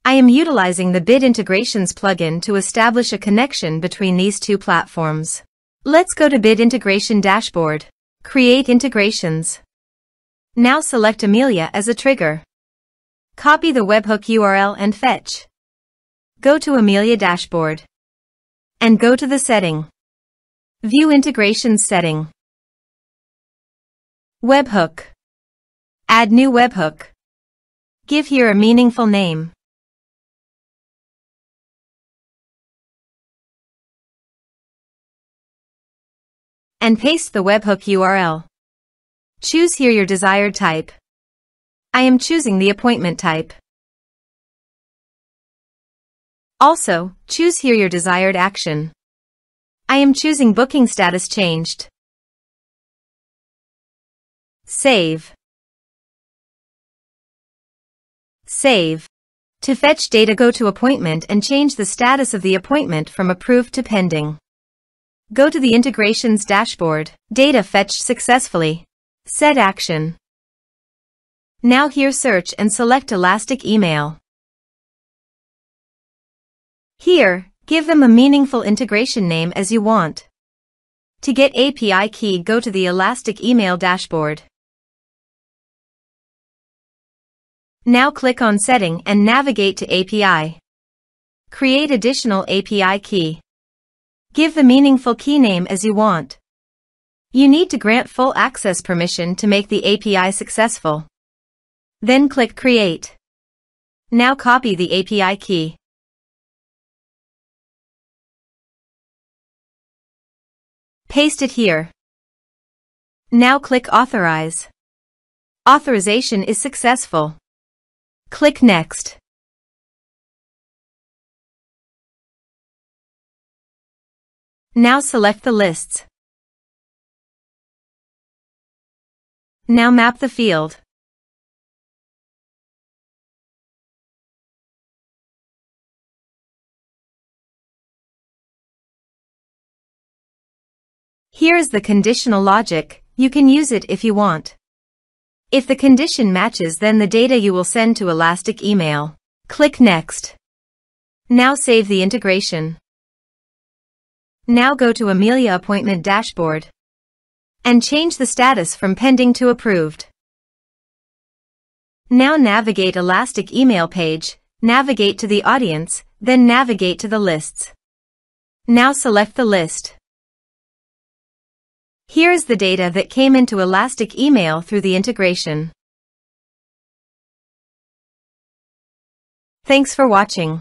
I am utilizing the Bid Integrations plugin to establish a connection between these two platforms. Let's go to Bid Integration Dashboard. Create integrations. Now select Amelia as a trigger. Copy the webhook URL and fetch. Go to Amelia Dashboard. And go to the setting. View Integrations setting. Webhook. Add new webhook. Give here a meaningful name. And paste the webhook URL. Choose here your desired type. I am choosing the appointment type. Also, choose here your desired action. I am choosing booking status changed. Save. Save. To fetch data, go to Appointment and change the status of the appointment from approved to pending. Go to the Integrations dashboard. Data fetched successfully. Set action. Now here search and select Elastic Email. Here, give them a meaningful integration name as you want. To get API key, go to the Elastic Email dashboard. Now click on Setting and navigate to API. Create additional API key. Give the meaningful key name as you want. You need to grant full access permission to make the API successful. Then click Create. Now copy the API key. Paste it here. Now click Authorize. Authorization is successful. Click Next. Now select the lists. Now map the field. Here is the conditional logic. You can use it if you want. If the condition matches, then the data you will send to Elastic Email. Click Next. Now save the integration. Now go to Amelia Appointment Dashboard and change the status from pending to approved. Now navigate Elastic Email page, navigate to the audience, then navigate to the lists. Now select the list. Here is the data that came into Elastic Email through the integration. Thanks for watching.